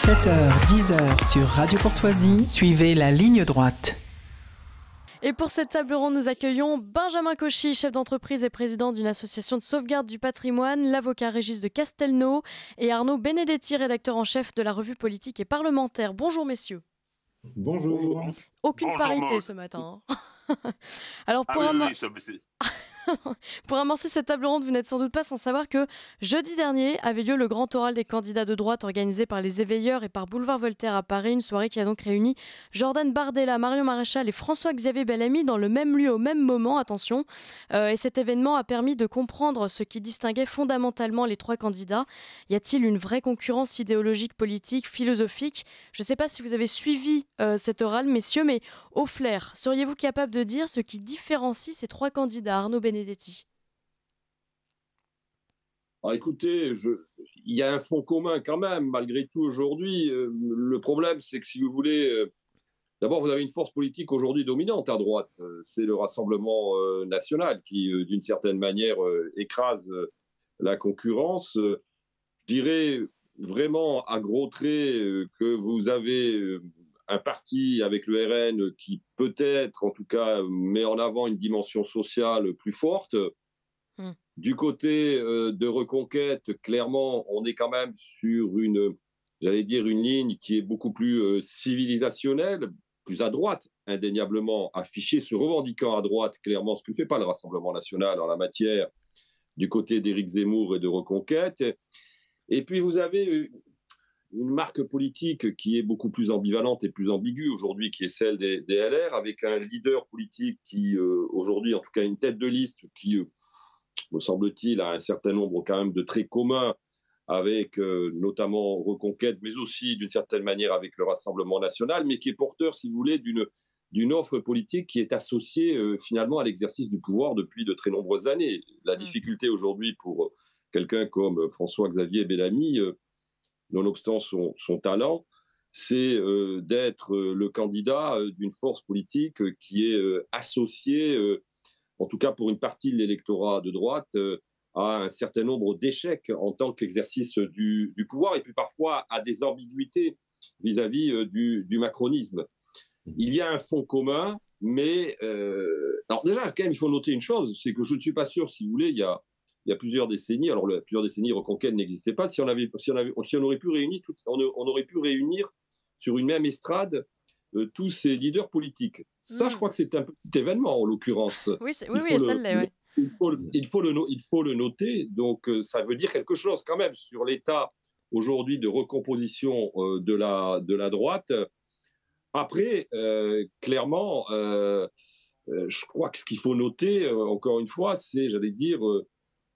7h-10h sur Radio Courtoisie, suivez la ligne droite. Et pour cette table ronde, nous accueillons Benjamin Cauchy, chef d'entreprise et président d'une association de sauvegarde du patrimoine, l'avocat Régis de Castelnau et Arnaud Benedetti, rédacteur en chef de la revue politique et parlementaire. Bonjour messieurs. Bonjour. Aucune Bonjour, parité Maud. ce matin. Alors pour amorcer cette table ronde, vous n'êtes sans doute pas sans savoir que jeudi dernier avait lieu le grand oral des candidats de droite organisé par les Éveilleurs et par Boulevard Voltaire à Paris, une soirée qui a donc réuni Jordan Bardella, Marion Maréchal et François-Xavier Bellamy dans le même lieu au même moment, attention. Et cet événement a permis de comprendre ce qui distinguait fondamentalement les trois candidats. Y a-t-il une vraie concurrence idéologique, politique, philosophique ? Je ne sais pas si vous avez suivi cet oral, messieurs, mais au flair, seriez-vous capable de dire ce qui différencie ces trois candidats, Arnaud Benedetti ? Alors écoutez, il y a un fond commun quand même, malgré tout aujourd'hui. Le problème, c'est que si vous voulez, d'abord, vous avez une force politique aujourd'hui dominante à droite. C'est le Rassemblement national qui, d'une certaine manière, écrase la concurrence. Je dirais vraiment à gros traits que vous avez un parti avec le RN qui peut-être, en tout cas, met en avant une dimension sociale plus forte. Du côté de Reconquête, clairement, on est quand même sur une ligne qui est beaucoup plus civilisationnelle, plus à droite, indéniablement affichée, se revendiquant à droite, clairement, ce que ne fait pas le Rassemblement national en la matière, du côté d'Éric Zemmour et de Reconquête. Et puis, vous avez une marque politique qui est beaucoup plus ambivalente et plus ambiguë aujourd'hui, qui est celle des LR, avec un leader politique qui, aujourd'hui, en tout cas une tête de liste qui, me semble-t-il, a un certain nombre quand même de traits communs avec notamment Reconquête, mais aussi d'une certaine manière avec le Rassemblement national, mais qui est porteur, si vous voulez, d'une offre politique qui est associée finalement à l'exercice du pouvoir depuis de très nombreuses années. La difficulté aujourd'hui pour quelqu'un comme François-Xavier Bellamy, nonobstant son talent, c'est d'être le candidat d'une force politique qui est associée, en tout cas pour une partie de l'électorat de droite, à un certain nombre d'échecs en tant qu'exercice du pouvoir, et puis parfois à des ambiguïtés vis-à-vis du macronisme. Il y a un fond commun, mais alors déjà, quand même, il faut noter une chose, c'est que je ne suis pas sûr, si vous voulez, il y a plusieurs décennies, alors plusieurs décennies, Reconquête n'existait pas, si on aurait pu réunir sur une même estrade tous ces leaders politiques. Ça, je crois que c'est un petit événement, en l'occurrence. Oui, ça l'est, oui. Il faut le noter, donc ça veut dire quelque chose quand même sur l'état aujourd'hui de recomposition de la droite. Après, clairement, je crois que ce qu'il faut noter, encore une fois, c'est, j'allais dire,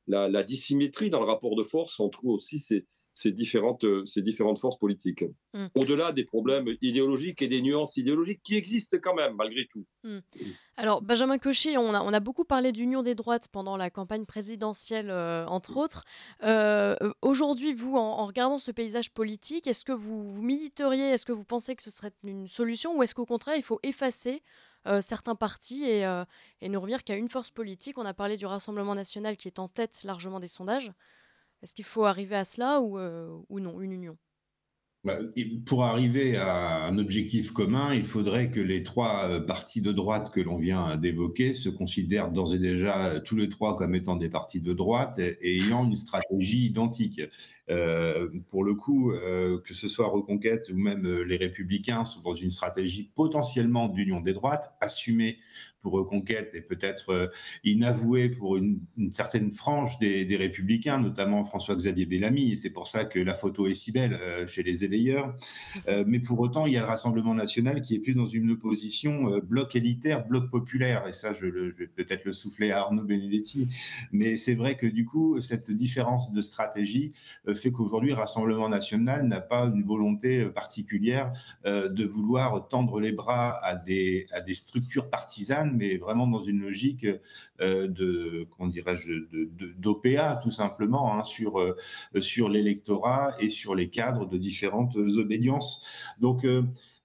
la dissymétrie dans le rapport de force entre aussi ces différentes forces politiques. Au-delà des problèmes idéologiques et des nuances idéologiques qui existent quand même, malgré tout. Alors, Benjamin Cauchy, on a beaucoup parlé d'union des droites pendant la campagne présidentielle, entre autres. Aujourd'hui, vous, en regardant ce paysage politique, est-ce que vous militeriez, est-ce que vous pensez que ce serait une solution, ou est-ce qu'au contraire, il faut effacer certains partis et ne revenir qu'à une force politique ? On a parlé du Rassemblement national qui est en tête largement des sondages. Est-ce qu'il faut arriver à cela ou non, une union ? Pour arriver à un objectif commun, il faudrait que les trois partis de droite que l'on vient d'évoquer se considèrent d'ores et déjà tous les trois comme étant des partis de droite et ayant une stratégie identique. Pour le coup, que ce soit Reconquête ou même les Républicains sont dans une stratégie potentiellement d'union des droites, assumée pour Reconquête et peut-être inavouée pour une certaine frange des Républicains, notamment François-Xavier Bellamy, et c'est pour ça que la photo est si belle chez les Éveilleurs. Mais pour autant, il y a le Rassemblement national qui est plus dans une opposition bloc élitaire, bloc populaire, et ça, je vais peut-être le souffler à Arnaud Benedetti, mais c'est vrai que du coup, cette différence de stratégie fait qu'aujourd'hui, le Rassemblement national n'a pas une volonté particulière de vouloir tendre les bras à des structures partisanes, mais vraiment dans une logique d'OPA, tout simplement, hein, sur l'électorat et sur les cadres de différentes obédiences. Donc,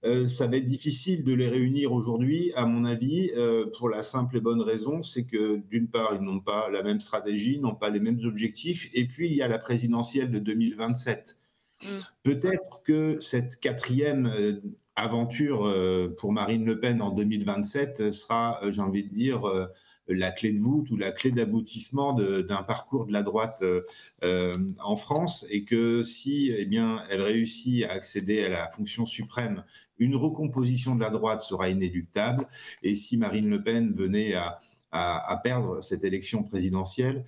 ça va être difficile de les réunir aujourd'hui, à mon avis, pour la simple et bonne raison, c'est que d'une part, ils n'ont pas la même stratégie, n'ont pas les mêmes objectifs, et puis il y a la présidentielle de 2027. Peut-être que cette quatrième aventure pour Marine Le Pen en 2027 sera, j'ai envie de dire, la clé de voûte ou la clé d'aboutissement d'un parcours de la droite en France, et que si eh bien, elle réussit à accéder à la fonction suprême, une recomposition de la droite sera inéluctable. Et si Marine Le Pen venait à perdre cette élection présidentielle,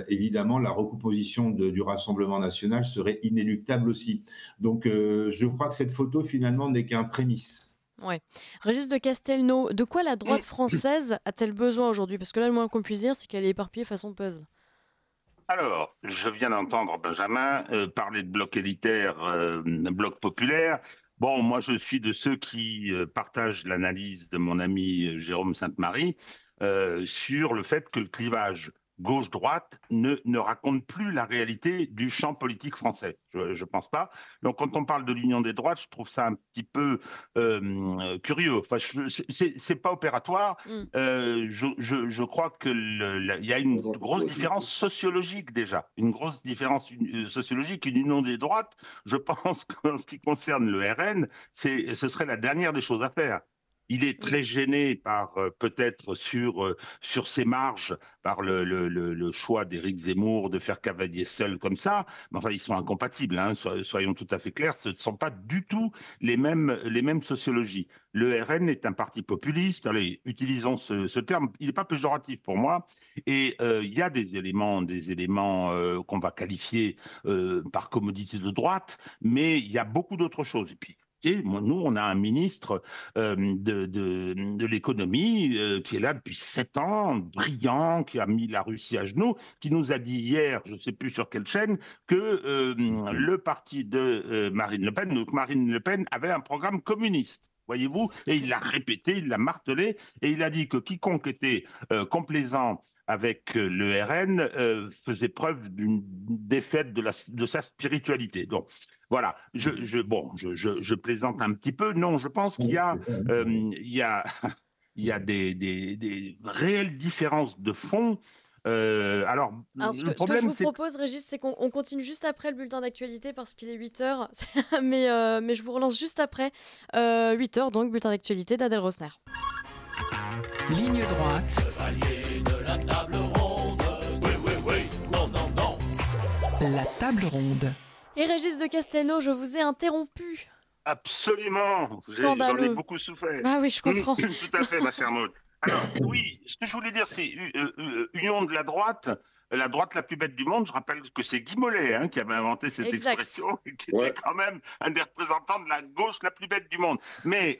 évidemment, la recomposition du Rassemblement national serait inéluctable aussi. Donc, je crois que cette photo, finalement, n'est qu'un prémisse. Ouais. Régis de Castelnau, de quoi la droite française a-t-elle besoin aujourd'hui? Parce que là, le moins qu'on puisse dire, c'est qu'elle est éparpillée façon puzzle. Alors, je viens d'entendre Benjamin parler de bloc élitaire, bloc populaire. Bon, moi, je suis de ceux qui partagent l'analyse de mon ami Jérôme Sainte-Marie sur le fait que le clivage gauche-droite ne raconte plus la réalité du champ politique français. Je ne pense pas. Donc, quand on parle de l'union des droites, je trouve ça un petit peu curieux. Enfin, c'est pas opératoire. Je crois qu'il y a une grosse différence sociologique déjà. Une grosse différence sociologique. Une union des droites, je pense qu'en ce qui concerne le RN, ce serait la dernière des choses à faire. Il est très gêné par peut-être sur ses marges, par le choix d'Éric Zemmour de faire cavalier seul comme ça. Mais enfin, ils sont incompatibles, hein, soyons tout à fait clairs. Ce ne sont pas du tout les mêmes sociologies. Le RN est un parti populiste. Allez, utilisons ce terme. Il n'est pas péjoratif pour moi. Et il y a des éléments qu'on va qualifier par commodité de droite, mais il y a beaucoup d'autres choses. Et puis, nous, on a un ministre de l'économie qui est là depuis 7 ans, brillant, qui a mis la Russie à genoux, qui nous a dit hier, je ne sais plus sur quelle chaîne, que le parti de Marine Le Pen, donc Marine Le Pen, avait un programme communiste. Voyez-vous, et il l'a répété, il l'a martelé, et il a dit que quiconque était complaisant avec le RN faisait preuve d'une défaite de sa spiritualité. Donc voilà, je plaisante un petit peu. Non, je pense qu'il y a, il y a des réelles différences de fond. Alors, ce que je vous propose, Régis, c'est qu'on continue juste après le bulletin d'actualité parce qu'il est 8h. mais je vous relance juste après. 8h, donc, bulletin d'actualité d'Adèle Rosner. Ligne droite. La table ronde. Oui, oui, oui. Non, non, non. La table ronde. Et Régis de Castelnau, je vous ai interrompu. Absolument. J'en ai beaucoup souffert. Ah oui, je comprends. Tout à fait, ma chère Maud. Alors, oui, ce que je voulais dire, c'est union de la droite la plus bête du monde. Je rappelle que c'est Guy Mollet qui avait inventé cette expression, et qui était quand même un des représentants de la gauche la plus bête du monde. Mais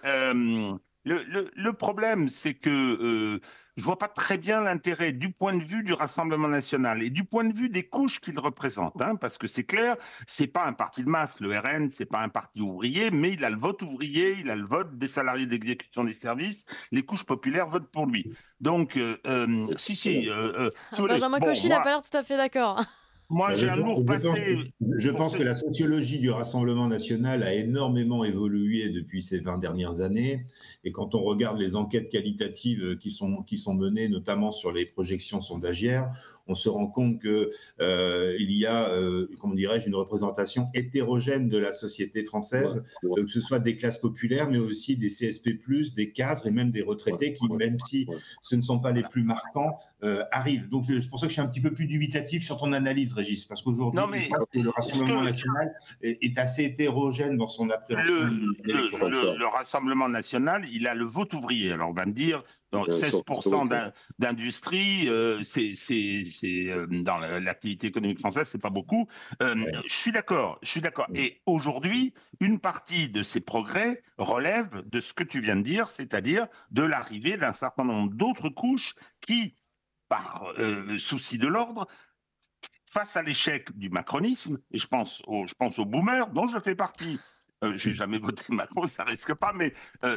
le problème, c'est que je ne vois pas très bien l'intérêt du point de vue du Rassemblement national et du point de vue des couches qu'il représente. Parce que c'est clair, ce n'est pas un parti de masse, le RN, ce n'est pas un parti ouvrier, mais il a le vote ouvrier, il a le vote des salariés d'exécution des services, les couches populaires votent pour lui. Donc, Benjamin Cauchy n'a pas l'air tout à fait d'accord. Moi, j'ai un lourd passé. Je pense que la sociologie du Rassemblement national a énormément évolué depuis ces 20 dernières années. Et quand on regarde les enquêtes qualitatives qui sont menées, notamment sur les projections sondagières, on se rend compte qu'il y a, comment dirais-je, une représentation hétérogène de la société française, que ce soit des classes populaires, mais aussi des CSP+, des cadres et même des retraités qui, même si ce ne sont pas les plus marquants, arrivent. Donc, c'est pour ça que je suis un petit peu plus dubitatif sur ton analyse, Régis, parce qu'aujourd'hui, le Rassemblement national est assez hétérogène dans son appréhension. Le Rassemblement national, il a le vote ouvrier. Alors, on va me dire, donc 16% d'industrie, dans l'activité économique française, c'est pas beaucoup. Je suis d'accord. Et aujourd'hui, une partie de ces progrès relève de ce que tu viens de dire, c'est-à-dire de l'arrivée d'un certain nombre d'autres couches qui, par souci de l'ordre, face à l'échec du macronisme, et je pense aux boomers, dont je fais partie. Je n'ai jamais voté Macron, ça risque pas, mais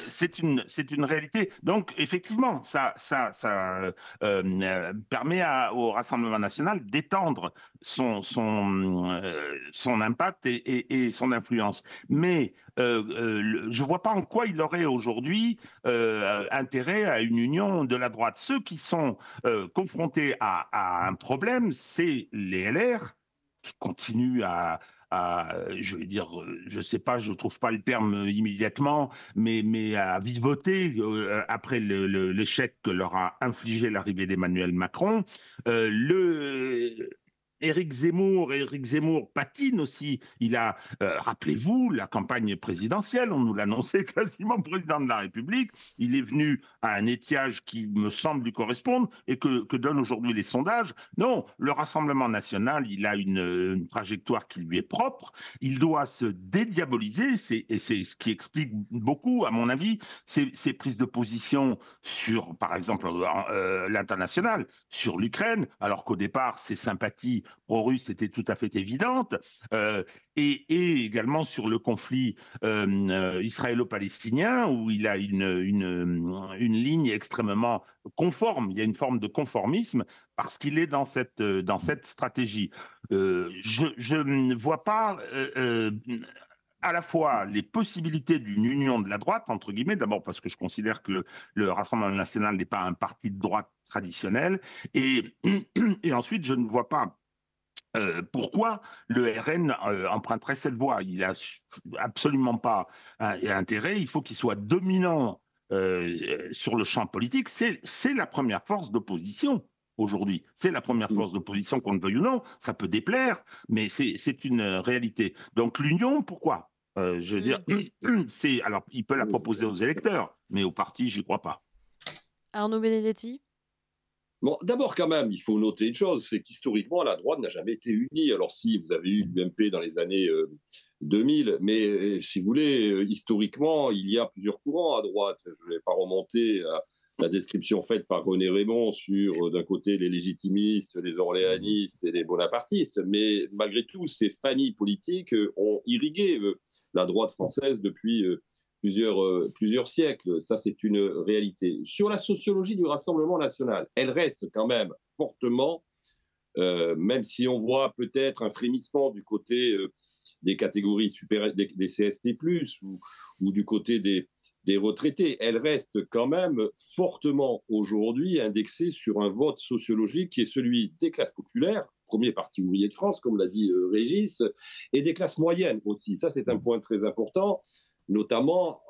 c'est une réalité. Donc, effectivement, ça permet au Rassemblement national d'étendre son impact et son influence. Mais je ne vois pas en quoi il aurait aujourd'hui intérêt à une union de la droite. Ceux qui sont confrontés à un problème, c'est les LR, qui continuent à je vais dire, je sais pas, je trouve pas le terme immédiatement, mais à vivoter après l'échec que leur a infligé l'arrivée d'Emmanuel Macron. Éric Zemmour patine aussi. Il a, rappelez-vous, la campagne présidentielle, on nous l'annonçait quasiment président de la République. Il est venu à un étiage qui me semble lui correspondre et que donnent aujourd'hui les sondages. Non, le Rassemblement national, il a une trajectoire qui lui est propre. Il doit se dédiaboliser, et c'est ce qui explique beaucoup, à mon avis, ses prises de position sur, par exemple, l'international, sur l'Ukraine, alors qu'au départ, ses sympathies pro-russe était tout à fait évidente, et également sur le conflit israélo-palestinien, où il a une ligne extrêmement conforme. Il y a une forme de conformisme parce qu'il est dans cette stratégie. Je ne vois pas à la fois les possibilités d'une union de la droite, entre guillemets, d'abord parce que je considère que le Rassemblement national n'est pas un parti de droite traditionnel, et ensuite je ne vois pas pourquoi le RN emprunterait cette voie. Il n'a absolument pas intérêt. Il faut qu'il soit dominant sur le champ politique. C'est la première force d'opposition aujourd'hui. C'est la première force d'opposition, qu'on le veuille ou non. Ça peut déplaire, mais c'est une réalité. Donc l'union, pourquoi je veux dire, alors il peut la proposer aux électeurs, mais au parti, j'y crois pas. Arnaud Benedetti? Bon, d'abord, quand même, il faut noter une chose, c'est qu'historiquement, la droite n'a jamais été unie. Alors, si vous avez eu l'UMP dans les années 2000, mais si vous voulez, historiquement, il y a plusieurs courants à droite. Je ne vais pas remonter à la description faite par René Raymond sur, d'un côté, les légitimistes, les orléanistes et les bonapartistes, mais malgré tout, ces familles politiques ont irrigué la droite française depuis plusieurs siècles. Ça, c'est une réalité. Sur la sociologie du Rassemblement national, elle reste quand même fortement, même si on voit peut-être un frémissement du côté des catégories des CSP+, ou du côté des retraités, elle reste quand même fortement aujourd'hui indexée sur un vote sociologique qui est celui des classes populaires, premier parti ouvrier de France, comme l'a dit Régis, et des classes moyennes aussi. Ça, c'est un point très important. Notamment,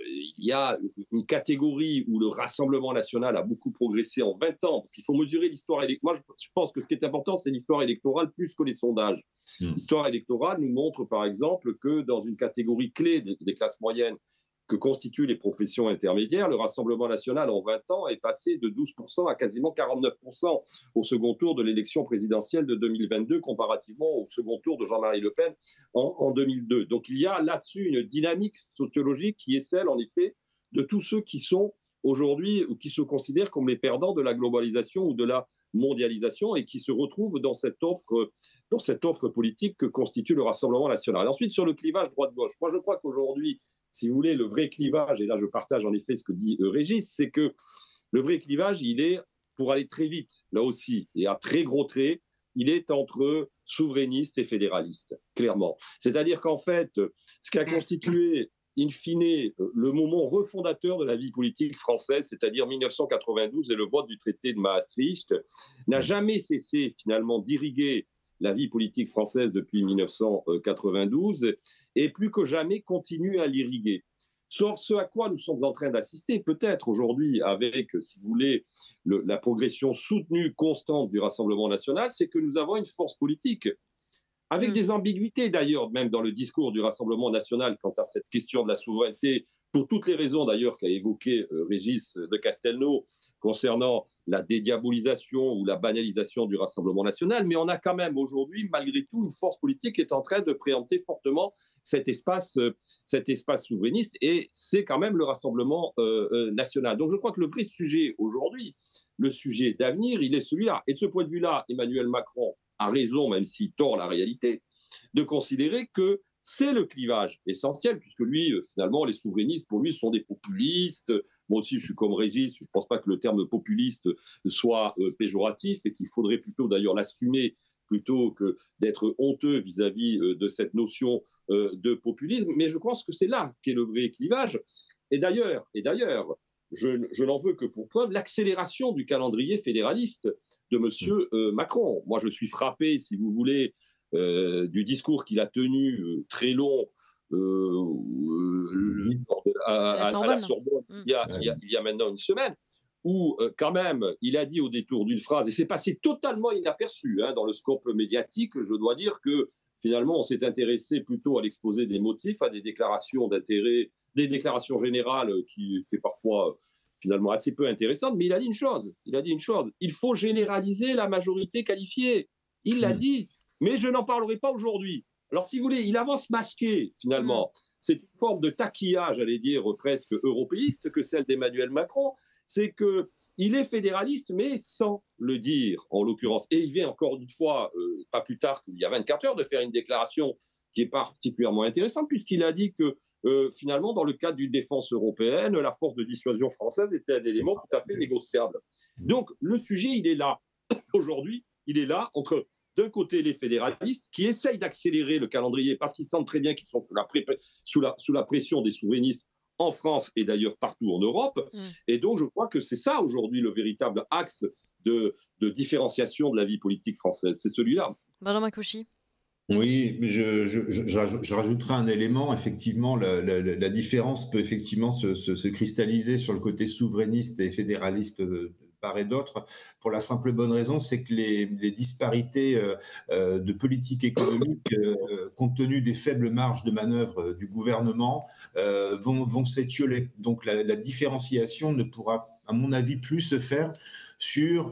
il y a une catégorie où le Rassemblement national a beaucoup progressé en 20 ans, parce qu'il faut mesurer l'histoire électorale. Moi, je pense que ce qui est important, c'est l'histoire électorale plus que les sondages. L'histoire électorale nous montre, par exemple, que dans une catégorie clé des classes moyennes que constituent les professions intermédiaires, le Rassemblement national, en 20 ans, est passé de 12% à quasiment 49% au second tour de l'élection présidentielle de 2022, comparativement au second tour de Jean-Marie Le Pen en 2002. Donc il y a là-dessus une dynamique sociologique qui est celle, en effet, de tous ceux qui sont aujourd'hui, ou qui se considèrent comme les perdants de la globalisation ou de la mondialisation, et qui se retrouvent dans cette offre politique que constitue le Rassemblement national. Ensuite, sur le clivage droite-gauche, moi je crois qu'aujourd'hui, si vous voulez, le vrai clivage, et là je partage en effet ce que dit Régis, c'est que le vrai clivage, il est, pour aller très vite, là aussi, et à très gros traits, il est entre souverainistes et fédéralistes, clairement. C'est-à-dire qu'en fait, ce qui a constitué, in fine, le moment refondateur de la vie politique française, c'est-à-dire 1992 et le vote du traité de Maastricht, n'a jamais cessé finalement d'irriguer la vie politique française depuis 1992, et plus que jamais continue à l'irriguer. Sauf ce à quoi nous sommes en train d'assister, peut-être aujourd'hui, avec, si vous voulez, la progression soutenue, constante du Rassemblement national, c'est que nous avons une force politique, avec des ambiguïtés d'ailleurs, même dans le discours du Rassemblement national quant à cette question de la souveraineté, pour toutes les raisons d'ailleurs qu'a évoqué Régis de Castelnau concernant la dédiabolisation ou la banalisation du Rassemblement national, mais on a quand même aujourd'hui, malgré tout, une force politique qui est en train de préempter fortement cet espace souverainiste, et c'est quand même le Rassemblement national. Donc je crois que le vrai sujet aujourd'hui, le sujet d'avenir, il est celui-là. Et de ce point de vue-là, Emmanuel Macron a raison, même s'il tord la réalité, de considérer que c'est le clivage essentiel, puisque lui, finalement, les souverainistes, pour lui, sont des populistes. Moi aussi, je suis comme Régis, je ne pense pas que le terme populiste soit péjoratif, et qu'il faudrait plutôt d'ailleurs l'assumer plutôt que d'être honteux vis-à-vis de cette notion de populisme. Mais je pense que c'est là qu'est le vrai clivage. Et d'ailleurs, je n'en veux que pour preuve l'accélération du calendrier fédéraliste de M. Macron. Moi, je suis frappé, si vous voulez, du discours qu'il a tenu très long à la Sorbonne il y a maintenant une semaine, où quand même il a dit au détour d'une phrase, et c'est passé totalement inaperçu dans le scope médiatique, je dois dire que finalement on s'est intéressé plutôt à l'exposé des motifs, à des déclarations d'intérêt, des déclarations générales qui étaient parfois finalement assez peu intéressantes, mais il a dit une chose, il faut généraliser la majorité qualifiée. Il l'a dit, mais je n'en parlerai pas aujourd'hui. Alors, si vous voulez, il avance masqué, finalement. C'est une forme de taquillage, j'allais dire, presque européiste que celle d'Emmanuel Macron. C'est qu'il est fédéraliste, mais sans le dire, en l'occurrence. Et il vient encore une fois, pas plus tard qu'il y a 24 heures, de faire une déclaration qui est particulièrement intéressante, puisqu'il a dit que, finalement, dans le cadre d'une défense européenne, la force de dissuasion française était un élément tout à fait négociable. Donc, le sujet, il est là. Aujourd'hui, il est là, entre d'un côté les fédéralistes qui essayent d'accélérer le calendrier parce qu'ils sentent très bien qu'ils sont sous la pression des souverainistes en France et d'ailleurs partout en Europe. Et donc je crois que c'est ça aujourd'hui le véritable axe de différenciation de la vie politique française. C'est celui-là. Benjamin Cauchy. Oui, je rajouterai un élément. Effectivement, la différence peut effectivement se cristalliser sur le côté souverainiste et fédéraliste de part et d'autre, pour la simple bonne raison, c'est que les disparités de politique économique, compte tenu des faibles marges de manœuvre du gouvernement, vont s'étioler. Donc la différenciation ne pourra, à mon avis, plus se faire sur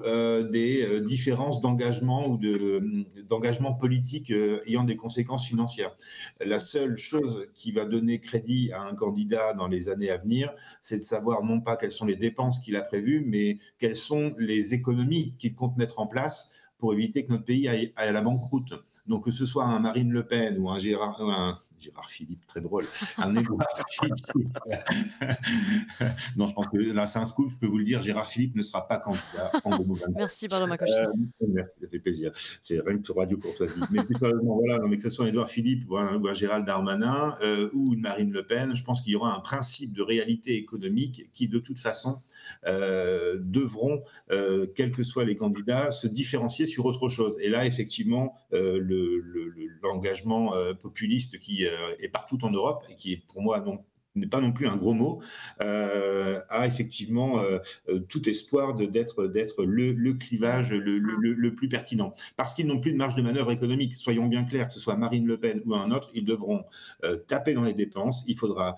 des différences d'engagement ou d'engagement politique ayant des conséquences financières. La seule chose qui va donner crédit à un candidat dans les années à venir, c'est de savoir non pas quelles sont les dépenses qu'il a prévues, mais quelles sont les économies qu'il compte mettre en place pour éviter que notre pays aille à la banqueroute. Donc que ce soit un Marine Le Pen ou un Gérard Philippe, très drôle, un Édouard Philippe. Non, je pense que là c'est un scoop, je peux vous le dire, Gérard Philippe ne sera pas candidat en 2027. Merci Benjamin Cauchy. Merci, ça fait plaisir. C'est rien que pour Radio Courtoisie. Mais plus sérieusement, voilà, mais que ce soit un Édouard Philippe ou un Gérald Darmanin ou une Marine Le Pen, je pense qu'il y aura un principe de réalité économique qui, de toute façon, devront, quels que soient les candidats, se différencier sur autre chose. Et là, effectivement, l'engagement populiste qui est partout en Europe et qui est pour moi n'est pas non plus un gros mot, a effectivement tout espoir d'être le clivage le plus pertinent. Parce qu'ils n'ont plus de marge de manœuvre économique. Soyons bien clairs, que ce soit Marine Le Pen ou un autre, ils devront taper dans les dépenses, il faudra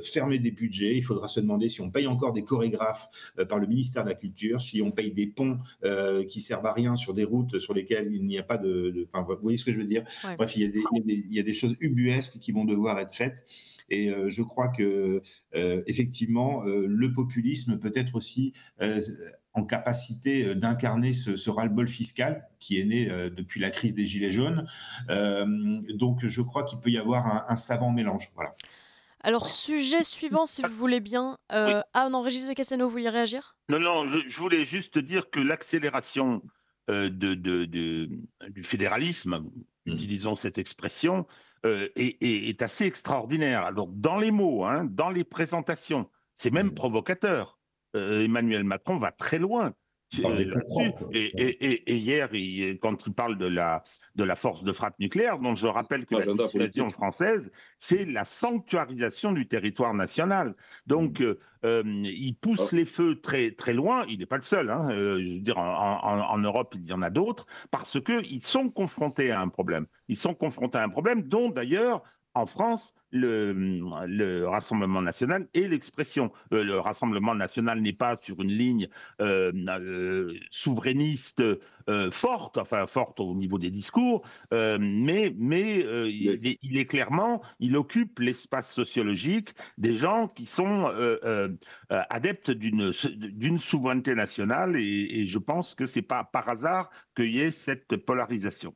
fermer des budgets, il faudra se demander si on paye encore des chorégraphes par le ministère de la Culture, si on paye des ponts qui servent à rien sur des routes sur lesquelles il n'y a pas enfin, vous voyez ce que je veux dire ? Ouais. Bref, il y a des choses ubuesques qui vont devoir être faites. Et je crois que effectivement, le populisme peut être aussi en capacité d'incarner ce ras-le-bol fiscal qui est né depuis la crise des Gilets jaunes. Donc, je crois qu'il peut y avoir un savant mélange. Voilà. Alors, sujet suivant, si vous voulez bien. Oui. Ah non, Régis de Castelnau, vous vouliez réagir ? Non, je voulais juste dire que l'accélération du fédéralisme, utilisons cette expression, est assez extraordinaire. Alors, dans les mots, dans les présentations, c'est même provocateur. Emmanuel Macron va très loin là-dessus. Et hier, quand il parle de la force de frappe nucléaire, dont je rappelle que la dissuasion française, c'est la sanctuarisation du territoire national. Donc, il pousse les feux très, très loin. Il n'est pas le seul. Je veux dire, en Europe, il y en a d'autres, parce qu'ils sont confrontés à un problème. Ils sont confrontés à un problème dont, d'ailleurs, en France, le Rassemblement national est l'expression. Le Rassemblement national n'est pas sur une ligne souverainiste forte au niveau des discours, mais il est clairement, il occupe l'espace sociologique des gens qui sont adeptes d'une souveraineté nationale, et je pense que c'est pas par hasard qu'il y ait cette polarisation.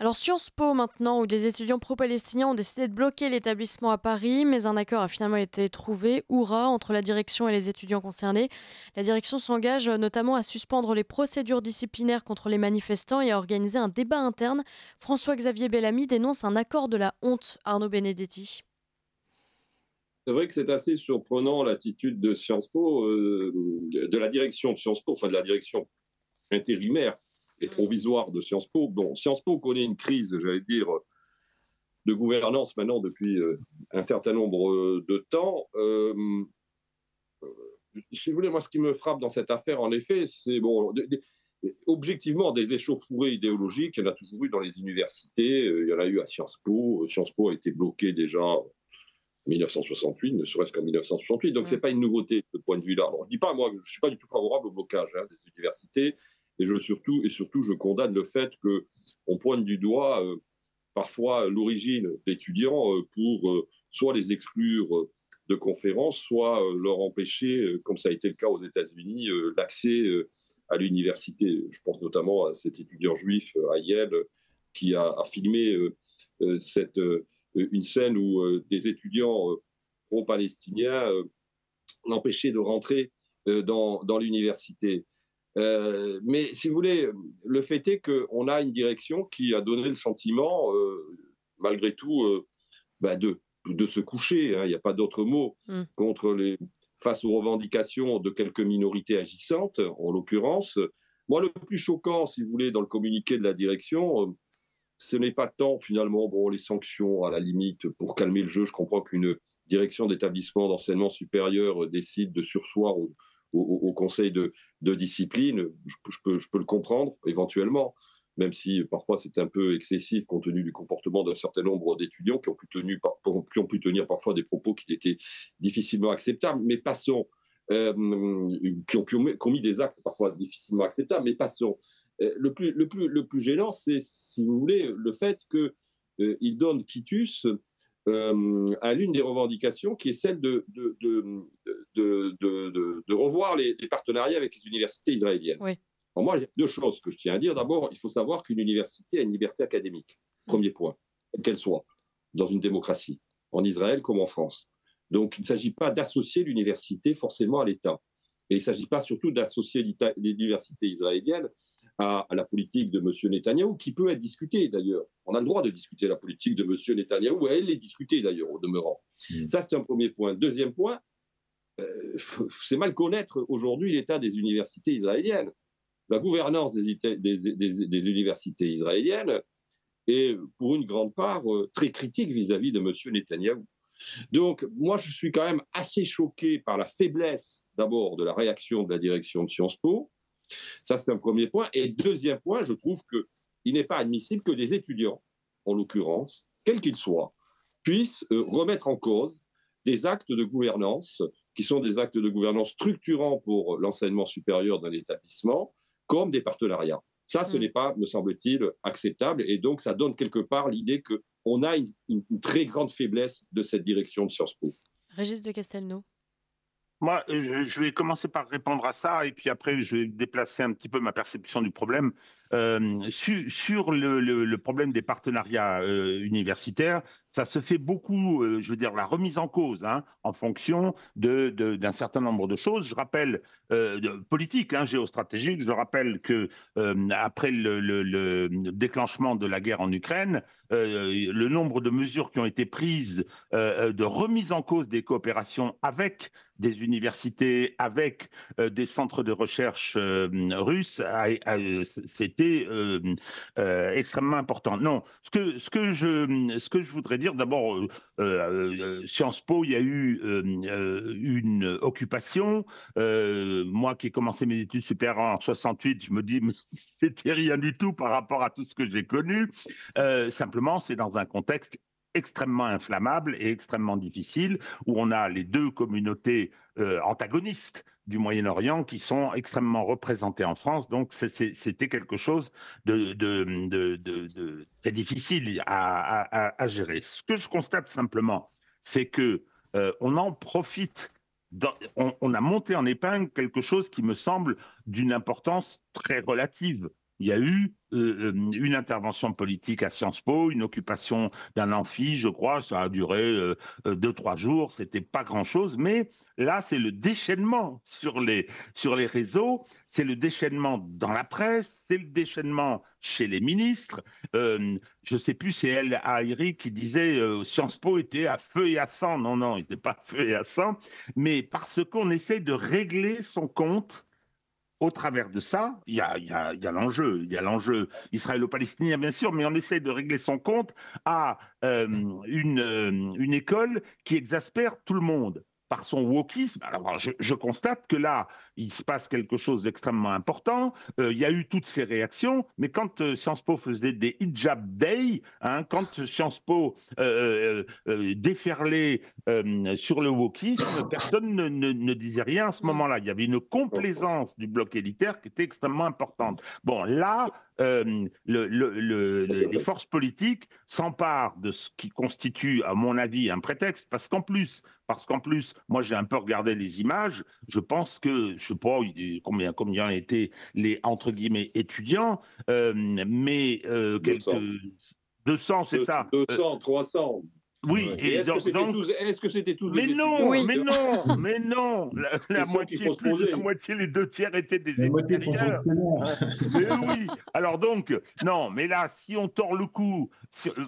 Alors Sciences Po maintenant, où des étudiants pro-palestiniens ont décidé de bloquer l'établissement à Paris, mais un accord a finalement été trouvé, hurrah, entre la direction et les étudiants concernés. La direction s'engage notamment à suspendre les procédures disciplinaires contre les manifestants et à organiser un débat interne. François-Xavier Bellamy dénonce un accord de la honte. Arnaud Benedetti. C'est vrai que c'est assez surprenant l'attitude de Sciences Po, de la direction de Sciences Po, enfin de la direction intérimaire et provisoire de Sciences Po. Bon, Sciences Po connaît une crise, j'allais dire, de gouvernance maintenant depuis un certain nombre de temps. Si vous voulez, moi, ce qui me frappe dans cette affaire, en effet, c'est, bon, objectivement, des échauffourées idéologiques, il y en a toujours eu dans les universités, il y en a eu à Sciences Po. Sciences Po a été bloqué déjà en 1968, ne serait-ce qu'en 1968, donc ce n'est pas une nouveauté de ce point de vue-là. Alors, je ne dis pas, moi, je ne suis pas du tout favorable au blocage des universités, et surtout, je condamne le fait qu'on pointe du doigt parfois l'origine d'étudiants pour soit les exclure de conférences, soit leur empêcher, comme ça a été le cas aux États-Unis, l'accès à l'université. Je pense notamment à cet étudiant juif à Yale qui a filmé une scène où des étudiants pro-palestiniens l'empêchaient de rentrer dans l'université. Mais si vous voulez, le fait est qu'on a une direction qui a donné le sentiment, malgré tout, de se coucher, hein, il n'y a pas d'autre mot, face aux revendications de quelques minorités agissantes, en l'occurrence. Moi, le plus choquant, si vous voulez, dans le communiqué de la direction, ce n'est pas tant, finalement, les sanctions, à la limite, pour calmer le jeu. Je comprends qu'une direction d'établissement d'enseignement supérieur décide de surseoir au conseil de discipline. Je peux le comprendre, éventuellement, même si parfois c'est un peu excessif compte tenu du comportement d'un certain nombre d'étudiants qui ont pu tenir parfois des propos qui étaient difficilement acceptables. Mais passons, qui ont mis des actes parfois difficilement acceptables, mais passons. Le plus gênant, c'est, si vous voulez, le fait qu'il donne quitus à l'une des revendications qui est celle de revoir les partenariats avec les universités israéliennes. Oui. Alors moi, il y a deux choses que je tiens à dire. D'abord, il faut savoir qu'une université a une liberté académique, premier point, qu'elle soit, dans une démocratie, en Israël comme en France. Donc, il ne s'agit pas d'associer l'université forcément à l'État. Et il ne s'agit pas surtout d'associer l'université israélienne à la politique de M. Netanyahou, qui peut être discutée d'ailleurs. On a le droit de discuter la politique de M. Netanyahou, et elle est discutée d'ailleurs au demeurant. Ça, c'est un premier point. Deuxième point, c'est mal connaître aujourd'hui l'état des universités israéliennes. La gouvernance des universités israéliennes est, pour une grande part, très critique vis-à-vis de M. Netanyahou. Donc, moi, je suis quand même assez choqué par la faiblesse, d'abord, de la réaction de la direction de Sciences Po. Ça, c'est un premier point. Et deuxième point, je trouve qu'il n'est pas admissible que des étudiants, en l'occurrence, quels qu'ils soient, puissent remettre en cause des actes de gouvernance qui sont des actes de gouvernance structurants pour l'enseignement supérieur d'un établissement, comme des partenariats. Ça, ce n'est pas, me semble-t-il, acceptable. Et donc, ça donne quelque part l'idée qu'on a une très grande faiblesse de cette direction de Sciences Po. Régis de Castelnau. Moi, je vais commencer par répondre à ça et puis après, je vais déplacer un petit peu ma perception du problème. Sur le problème des partenariats universitaires, ça se fait beaucoup, je veux dire, la remise en cause en fonction d'un certain nombre de choses. Je rappelle, politique, géostratégique, je rappelle que après le déclenchement de la guerre en Ukraine, le nombre de mesures qui ont été prises de remise en cause des coopérations avec des universités, avec des centres de recherche russes, c'était extrêmement important. Non, ce que je voudrais dire, d'abord, Sciences Po, il y a eu une occupation. Moi qui ai commencé mes études supérieures en 68, je me dis, mais c'était rien du tout par rapport à tout ce que j'ai connu. Simplement, c'est dans un contexte extrêmement inflammable et extrêmement difficile, où on a les deux communautés antagonistes du Moyen-Orient qui sont extrêmement représentées en France. Donc, c'était quelque chose de très difficile à gérer. Ce que je constate simplement, c'est que on en profite. On a monté en épingle quelque chose qui me semble d'une importance très relative. Il y a eu une intervention politique à Sciences Po, une occupation d'un amphi, je crois, ça a duré 2-3 jours, c'était pas grand-chose, mais là, c'est le déchaînement sur les réseaux, c'est le déchaînement dans la presse, c'est le déchaînement chez les ministres. Je ne sais plus, c'est El Haïry qui disait Sciences Po était à feu et à sang. Non, il n'était pas à feu et à sang, mais parce qu'on essaie de régler son compte au travers de ça, il y a l'enjeu. Il y a l'enjeu israélo-palestinien, bien sûr, mais on essaie de régler son compte à une école qui exaspère tout le monde par son wokisme. Alors, je constate que là, il se passe quelque chose d'extrêmement important. Il y a eu toutes ces réactions, mais quand Sciences Po faisait des hijab day, hein, quand Sciences Po déferlait sur le wokisme, personne ne disait rien à ce moment-là. Il y avait une complaisance du bloc élitaire qui était extrêmement importante. Bon, là, les forces politiques s'emparent de ce qui constitue, à mon avis, un prétexte, parce qu'en plus, moi j'ai un peu regardé les images, je pense que, je sais pas combien étaient les, entre guillemets, étudiants, mais 200. quelques... 200, c'est ça. 200, 300. Oui, Et est-ce que c'était tous des mais étudiants? non, Oui. mais non, la moitié, plus de la moitié, les 2 tiers étaient des extérieurs. Mais oui, alors donc, non, mais là, si on tord le cou,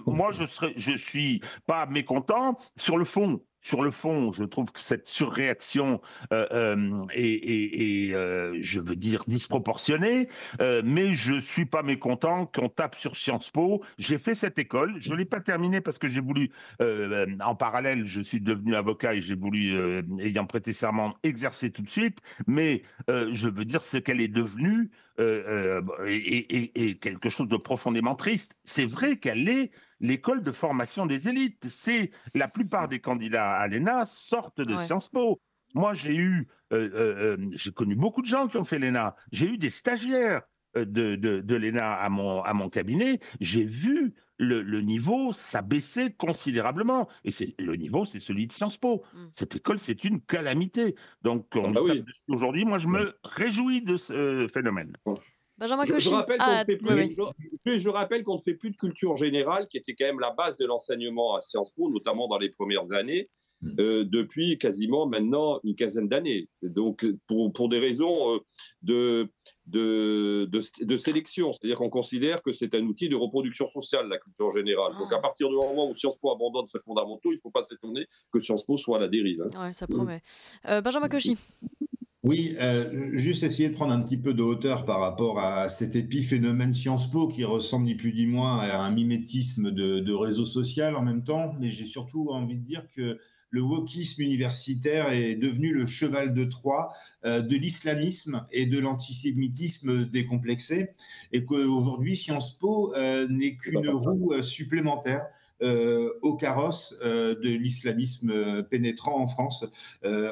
moi je suis pas mécontent sur le fond. Sur le fond, je trouve que cette surréaction est je veux dire, disproportionnée, mais je suis pas mécontent qu'on tape sur Sciences Po. J'ai fait cette école, je l'ai pas terminée parce que j'ai voulu, en parallèle, je suis devenu avocat et j'ai voulu, ayant prêté serment, exercer tout de suite, mais je veux dire ce qu'elle est devenue est quelque chose de profondément triste. C'est vrai qu'elle est l'école de formation des élites. La plupart des candidats à l'ENA sortent de Ouais. Sciences Po. Moi, j'ai connu beaucoup de gens qui ont fait l'ENA. J'ai eu des stagiaires de l'ENA à mon cabinet. J'ai vu le niveau s'abaisser considérablement. Et le niveau, c'est celui de Sciences Po. Cette école, c'est une calamité. Donc, on nous tape dessus aujourd'hui. Moi, je me réjouis de ce phénomène. Benjamin Je Cauchy. rappelle qu'on ne fait oui. je rappelle qu'on ne fait plus de culture générale, qui était quand même la base de l'enseignement à Sciences Po, notamment dans les premières années, depuis quasiment maintenant une quinzaine d'années. Donc, pour des raisons de sélection, c'est-à-dire qu'on considère que c'est un outil de reproduction sociale, la culture générale. Donc, à partir du moment où Sciences Po abandonne ses fondamentaux, il ne faut pas s'étonner que Sciences Po soit à la dérive. Hein. Ouais, ça promet. Benjamin Cauchy. Oui, juste essayer de prendre un petit peu de hauteur par rapport à cet épiphénomène Sciences Po qui ressemble ni plus ni moins à un mimétisme de réseau social en même temps. Mais j'ai surtout envie de dire que le wokisme universitaire est devenu le cheval de Troie de l'islamisme et de l'antisémitisme décomplexé, et qu'aujourd'hui Sciences Po n'est qu'une roue supplémentaire au carrosse de l'islamisme pénétrant en France.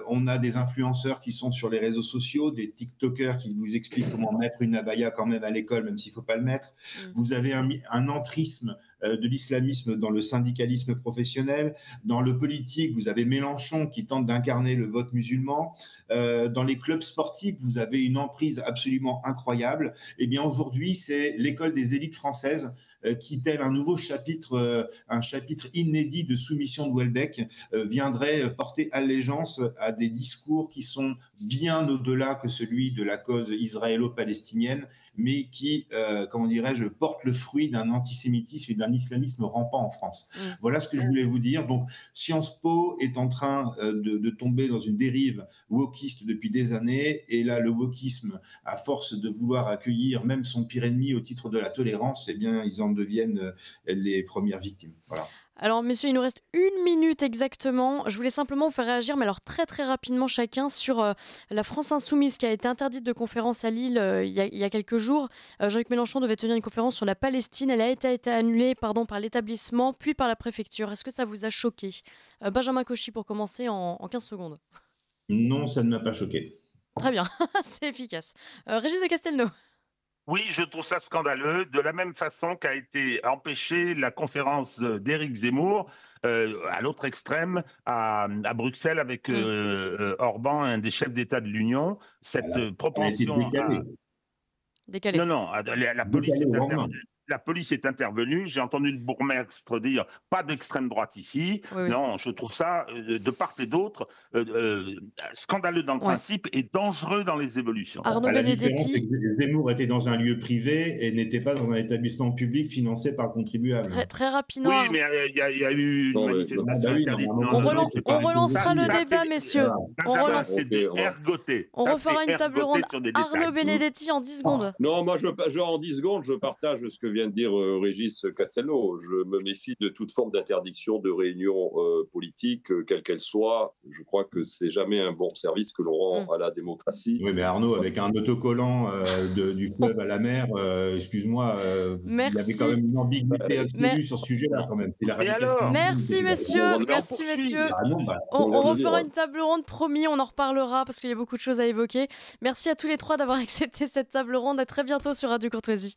On a des influenceurs qui sont sur les réseaux sociaux, des TikTokers qui vous expliquent comment mettre une abaya quand même à l'école, même s'il ne faut pas le mettre. Vous avez un entrisme de l'islamisme dans le syndicalisme professionnel. Dans le politique, vous avez Mélenchon qui tente d'incarner le vote musulman. Dans les clubs sportifs, vous avez une emprise absolument incroyable. Eh bien, aujourd'hui, c'est l'école des élites françaises qui, tel un nouveau chapitre, un chapitre inédit de soumission de Houellebecq, viendrait porter allégeance à des discours qui sont bien au-delà que celui de la cause israélo-palestinienne, mais qui, comment dirais-je, portent le fruit d'un antisémitisme et d'un islamisme rampant en France. Voilà ce que je voulais vous dire. Donc, Sciences Po est en train de tomber dans une dérive wokiste depuis des années, et là, le wokisme, à force de vouloir accueillir même son pire ennemi au titre de la tolérance, eh bien, ils en deviennent les premières victimes. Voilà. Alors, messieurs, il nous reste 1 minute exactement. Je voulais simplement vous faire réagir, mais alors très très rapidement chacun, sur la France Insoumise qui a été interdite de conférence à Lille il y a quelques jours. Jean-Luc Mélenchon devait tenir une conférence sur la Palestine. Elle a été annulée par l'établissement, puis par la préfecture. Est-ce que ça vous a choqué? Benjamin Cauchy, pour commencer en 15 secondes. Non, ça ne m'a pas choqué. Très bien, c'est efficace. Régis de Castelnau. Oui, je trouve ça scandaleux, de la même façon qu'a été empêchée la conférence d'Éric Zemmour à l'autre extrême, à Bruxelles, avec Orban, un des chefs d'État de l'Union. Cette propension décalée. Décalé. Non, la police est interdite. la police est intervenue. J'ai entendu le bourgmestre dire pas d'extrême droite ici. Oui. Non, je trouve ça, de part et d'autre, scandaleux dans le principe et dangereux dans les évolutions. Arnaud La différence, c'est Benedetti, que Zemmour était dans un lieu privé et n'était pas dans un établissement public financé par le contribuable. très rapidement. Oui, mais il y a eu une manifestation interdite. On relancera le débat, messieurs. On relance. C'est des ergotés. On refera une table ronde. Arnaud Benedetti en 10 secondes. Non, moi, en 10 secondes, je partage ce que vient de dire Régis Castelnau. Je me méfie de toute forme d'interdiction de réunion politique, quelle qu'elle soit. Je crois que c'est jamais un bon service que l'on rend à la démocratie. Oui, mais Arnaud, avec un autocollant du fleuve à la mer, excuse-moi, il y avait quand même une ambiguïté absolue sur ce sujet-là, quand même. C'est la radication. Merci, messieurs. Merci, messieurs. On refera une table ronde, promis. On en reparlera parce qu'il y a beaucoup de choses à évoquer. Merci à tous les trois d'avoir accepté cette table ronde. À très bientôt sur Radio Courtoisie.